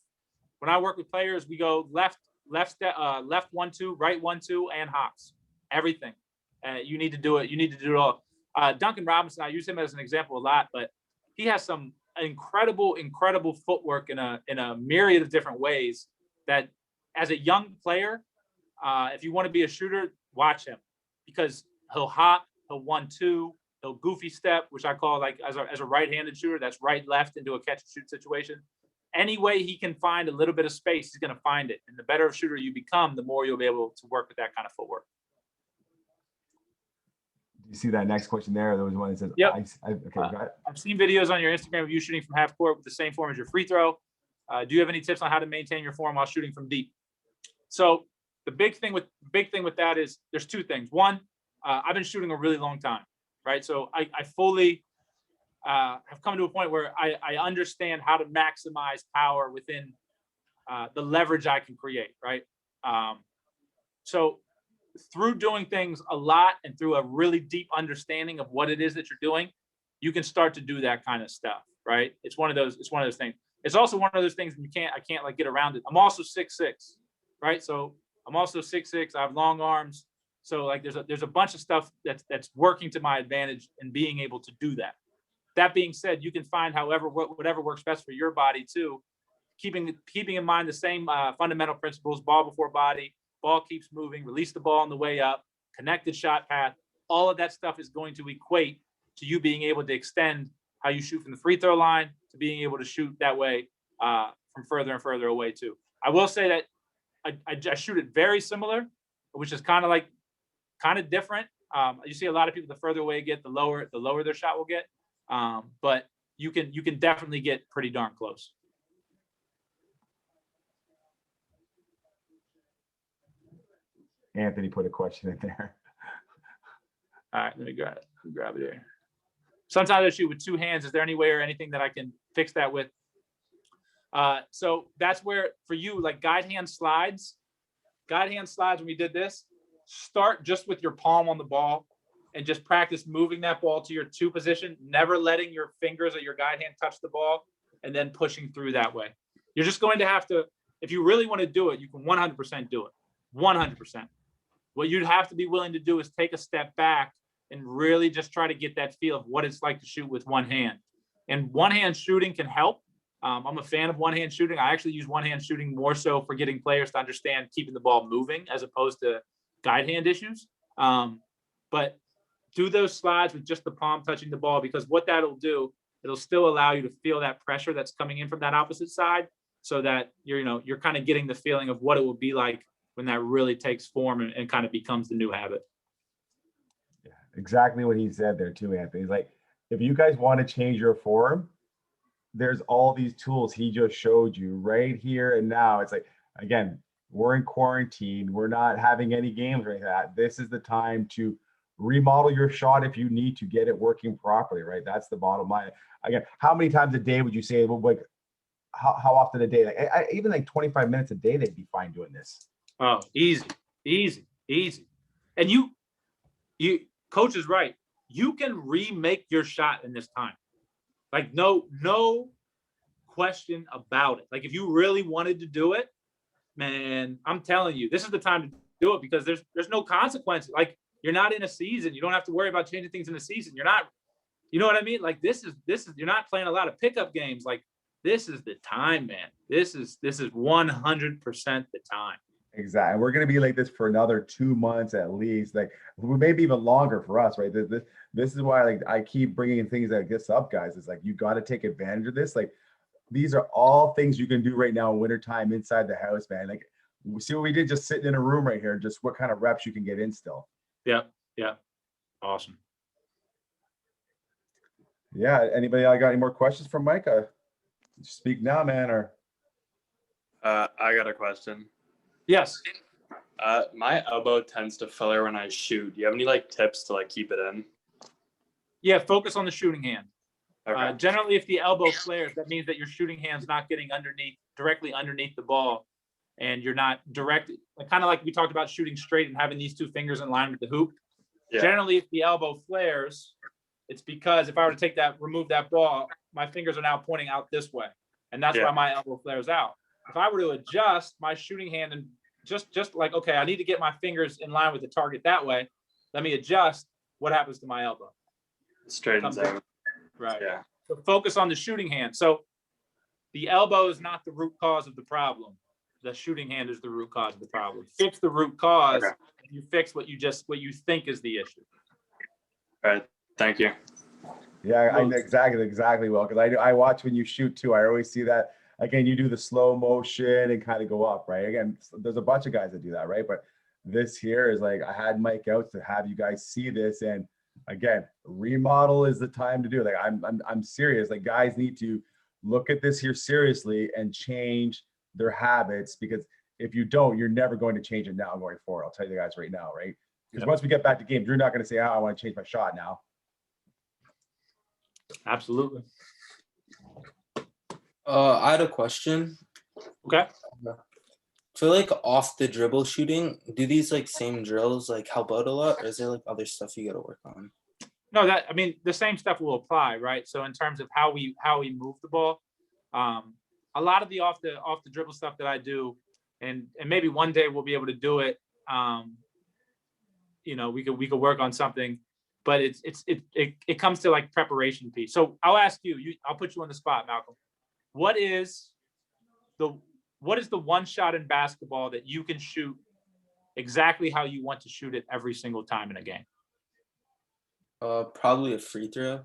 When I work with players, we go left 1-2, right 1-2, and hops. Everything. You need to do it. You need to do it all. Duncan Robinson, I use him as an example a lot, but he has some incredible footwork in a myriad of different ways that as a young player, if you want to be a shooter, watch him, because he'll hop, he'll 1-2, he'll goofy step, which I call like as a right-handed shooter, that's right, left into a catch and shoot situation. Any way he can find a little bit of space, he's going to find it. And the better shooter you become, the more you'll be able to work with that kind of footwork. You see that next question there? There was one that says, Yep. okay, go ahead. I've seen videos on your Instagram of you shooting from half court with the same form as your free throw. Do you have any tips on how to maintain your form while shooting from deep? So the big thing with that is there's two things. One, I've been shooting a really long time, right? So I fully have come to a point where I understand how to maximize power within the leverage I can create, right? So through doing things a lot and through a really deep understanding of what it is that you're doing, you can start to do that kind of stuff, right? It's one of those things. It's also one of those things I can't like get around it. I'm also 6'6", right? So I'm also 6'6". I have long arms. So like there's a bunch of stuff that's working to my advantage in being able to do that. That being said, you can find whatever works best for your body too, keeping in mind the same fundamental principles: ball before body, ball keeps moving, release the ball on the way up, connected shot path. All of that stuff is going to equate to you being able to extend how you shoot from the free throw line to being able to shoot that way from further and further away too. I will say that I shoot it very similar, which is kind of different. You see a lot of people, the further away you get, the lower their shot will get. But you can definitely get pretty darn close. Anthony put a question in there. All right, let me grab it here. Sometimes I shoot with two hands. Is there any way or anything that I can fix that with? So that's where for you, like guide hand slides, when we did this, start just with your palm on the ball and just practice moving that ball to your two position, never letting your fingers or your guide hand touch the ball, and then pushing through that way. You're just going to have to, if you really want to do it, you can 100% do it. 100%. What you'd have to be willing to do is take a step back and really just try to get that feel of what it's like to shoot with one hand. And one hand shooting can help. I'm a fan of one hand shooting. I actually use one hand shooting more so for getting players to understand keeping the ball moving as opposed to guide hand issues. But do those slides with just the palm touching the ball, because what that'll do, it'll still allow you to feel that pressure that's coming in from that opposite side, so that you're kind of getting the feeling of what it will be like when that really takes form and kind of becomes the new habit. Yeah, exactly what he said there too, Anthony. He's like, if you guys want to change your form, there's all these tools he just showed you right here and now. It's like, again, we're in quarantine. We're not having any games or anything like that. This is the time to remodel your shot if you need to get it working properly, right? That's the bottom line. Again, how many times a day would you say, well, like, how often a day? Like even like 25 minutes a day, they'd be fine doing this. Oh, easy. And you coach is right. You can remake your shot in this time. Like no question about it. Like if you really wanted to do it, man, I'm telling you, this is the time to do it, because there's no consequences. Like you're not in a season. You don't have to worry about changing things in a season. You're not, you know what I mean? Like this is you're not playing a lot of pickup games. Like this is the time, man. This is 100% the time. Exactly. We're going to be like this for another 2 months at least, like maybe even longer for us, right? This is why like I keep bringing things like this up, guys. It's like you got to take advantage of this. Like these are all things you can do right now in wintertime inside the house, man. Like see what we did just sitting in a room right here, just what kind of reps you can get in still. Yeah. Awesome. Yeah. Anybody got any more questions from Mike? Speak now, man. Or I got a question. Yes. My elbow tends to flare when I shoot. Do you have any like tips to like keep it in? Yeah, focus on the shooting hand. Okay. Generally, if the elbow flares, that means that your shooting hand's not getting directly underneath the ball, and you're not kind of like we talked about shooting straight and having these two fingers in line with the hoop. Yeah. Generally, if the elbow flares, it's because if I were to remove that ball, my fingers are now pointing out this way, and that's why my elbow flares out. If I were to adjust my shooting hand and just like, okay, I need to get my fingers in line with the target that way, let me adjust, what happens to my elbow? It straightens out. Right. Yeah. So focus on the shooting hand. So the elbow is not the root cause of the problem. The shooting hand is the root cause of the problem. Fix the root cause, and you fix what you think is the issue. All right. Thank you. yeah, I exactly. Well, because I watch when you shoot too. I always see that. Again, you do the slow motion and kind of go up, right? Again, there's a bunch of guys that do that, right? But this here is like, I had Mike out to have you guys see this. And again, remodel is the time to do it. Like I'm serious. Like guys need to look at this here seriously and change their habits, because if you don't, you're never going to change it now going forward. I'll tell you guys right now, right? Because once we get back to games, you're not going to say, "Oh, I want to change my shot now." Absolutely. I had a question. Okay. For like off the dribble shooting, do these like same drills like help out a lot, or is there like other stuff you got to work on? No, I mean, the same stuff will apply, right? So in terms of how we move the ball, a lot of the off the dribble stuff that I do, and maybe one day we'll be able to do it. You know, we could work on something, but it comes to like preparation piece. So I'll ask you, I'll put you on the spot, Malcolm. What is the one shot in basketball that you can shoot exactly how you want to shoot it every single time in a game? Probably a free throw.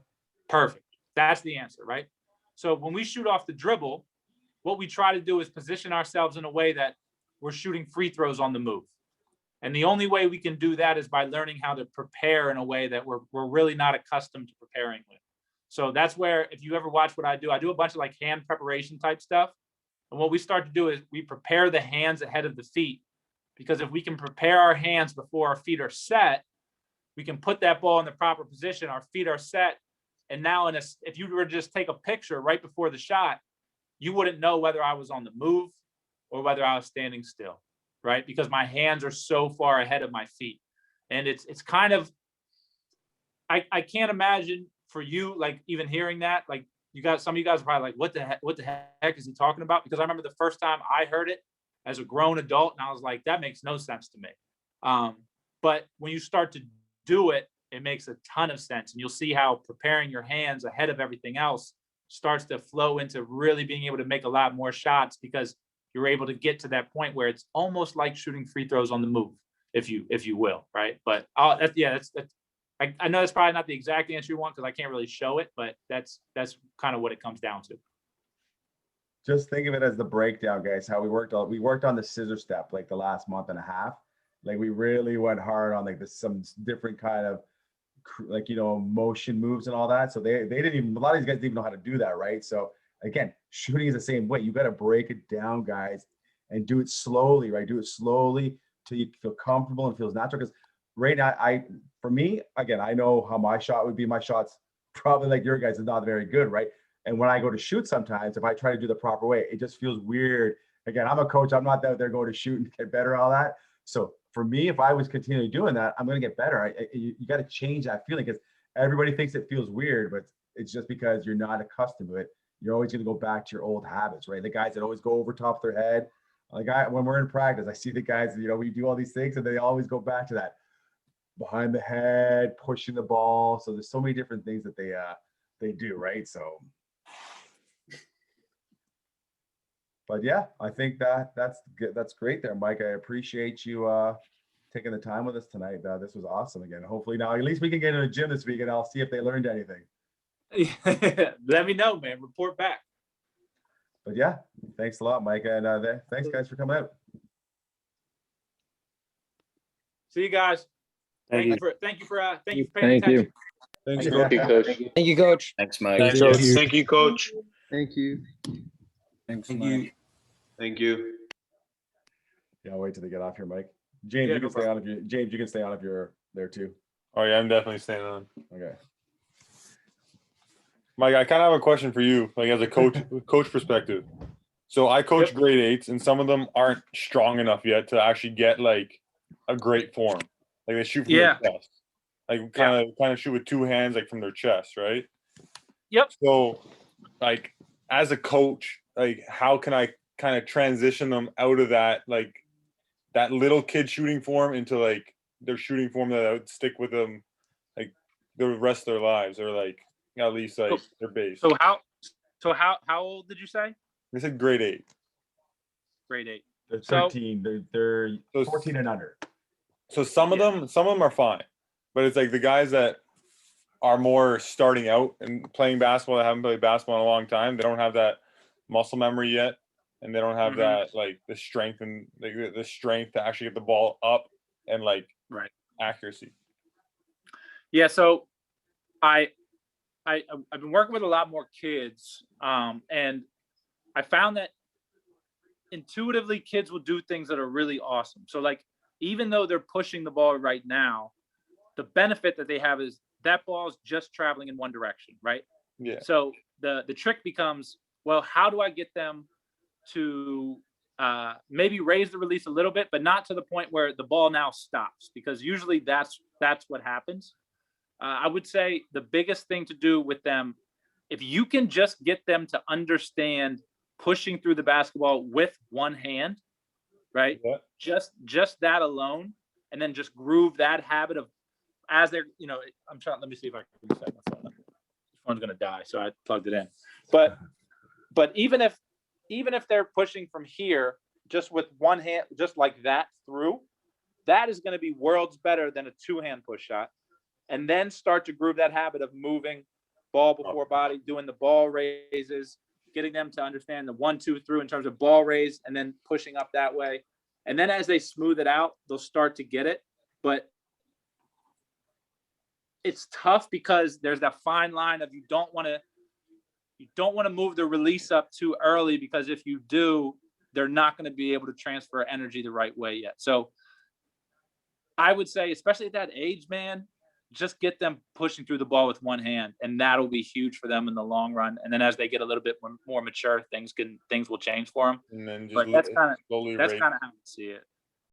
Perfect. That's the answer, right? So when we shoot off the dribble, what we try to do is position ourselves in a way that we're shooting free throws on the move. And the only way we can do that is by learning how to prepare in a way that we're really not accustomed to preparing with. So that's where, if you ever watch what I do a bunch of like hand preparation type stuff. And what we start to do is we prepare the hands ahead of the feet, because if we can prepare our hands before our feet are set, we can put that ball in the proper position. Our feet are set. And now if you were to just take a picture right before the shot, you wouldn't know whether I was on the move or whether I was standing still, right? Because my hands are so far ahead of my feet. And it's kind of, I can't imagine for you, like even hearing that, like some of you guys are probably like, what the heck is he talking about? Because I remember the first time I heard it as a grown adult, and I was like, that makes no sense to me. But when you start to do it, it makes a ton of sense. And you'll see how preparing your hands ahead of everything else starts to flow into really being able to make a lot more shots, because you're able to get to that point where it's almost like shooting free throws on the move, if you will, right? But I know that's probably not the exact answer you want, because I can't really show it, but that's kind of what it comes down to. Just think of it as the breakdown, guys. How we worked on the scissor step like the last month and a half. Like we really went hard on like some different kind of like, you know, motion moves and all that. So they didn't even, a lot of these guys didn't even know how to do that, right? So again, shooting is the same way. You got to break it down, guys, and do it slowly, right? Do it slowly till you feel comfortable and feels natural. Because right now, for me, again, I know how my shot would be. My shot's probably like your guys is not very good, right? And when I go to shoot, sometimes if I try to do the proper way, it just feels weird. Again, I'm a coach. I'm not out there going to shoot and get better, all that. So for me, if I was continually doing that, I'm going to get better. You got to change that feeling, because everybody thinks it feels weird, but it's just because you're not accustomed to it. You're always going to go back to your old habits, right? The guys that always go over top of their head. Like when we're in practice, I see the guys, you know, we do all these things and they always go back to that behind the head, pushing the ball. So there's so many different things that they do, right? So, but yeah, I think that's good. That's great there, Mike. I appreciate you taking the time with us tonight. This was awesome again. Hopefully now at least we can get in a gym this week and I'll see if they learned anything. Let me know, man. Report back. But yeah, thanks a lot, Mike. And thanks guys for coming out. See you guys. Thank you for paying Thank attention. you. Thanks, Yeah. Coach. Thank you, Coach. Thanks, Mike. Thank you, Coach. Thank you. Thanks, Thank Mike. you. Thank you. Yeah, I'll wait till they get off here, Mike. James, Yeah, you no can stay on James, you can stay on if you're there too. Oh yeah, I'm definitely staying on. Okay. Mike, I kind of have a question for you, like as a coach perspective. So I coach grade 8s, and some of them aren't strong enough yet to actually get like a great form. Like they shoot from their chest, like kind of shoot with two hands, like from their chest, right? Yep. So, like as a coach, like how can I kind of transition them out of that, like that little kid shooting form into like their shooting form that I would stick with them, like the rest of their lives, or like at least like their base. So how old did you say? They said grade 8. Grade 8. They're 13. They're So 14 and under. So some of them are fine, but it's like the guys that are more starting out and playing basketball, that haven't played basketball in a long time, they don't have that muscle memory yet, and they don't have that like the strength and the strength to actually get the ball up and like accuracy. Yeah, so I've been working with a lot more kids, and I found that intuitively kids will do things that are really awesome. So like, even though they're pushing the ball right now, the benefit that they have is that ball is just traveling in one direction, right? Yeah. So the trick becomes, well, how do I get them to maybe raise the release a little bit, but not to the point where the ball now stops, because usually that's what happens. I would say the biggest thing to do with them, if you can just get them to understand pushing through the basketball with one hand, right? Yeah. Just that alone, and then just groove that habit of, as they're, I'm trying, let me see if I can reset my phone. This phone's gonna die, so I plugged it in. But even if they're pushing from here, just with one hand, just like that through, that is going to be worlds better than a two-hand push shot. And then start to groove that habit of moving ball before body, doing the ball raises, getting them to understand the 1-2 through in terms of ball raise, and then pushing up that way. And then as they smooth it out, they'll start to get it. But it's tough because there's that fine line of you don't want to move the release up too early, because if you do, they're not going to be able to transfer energy the right way yet. So I would say, especially at that age, man, just get them pushing through the ball with one hand, and that'll be huge for them in the long run. And then as they get a little bit more mature, things will change for them. And then just But that's kind of slowly how raise. I see it.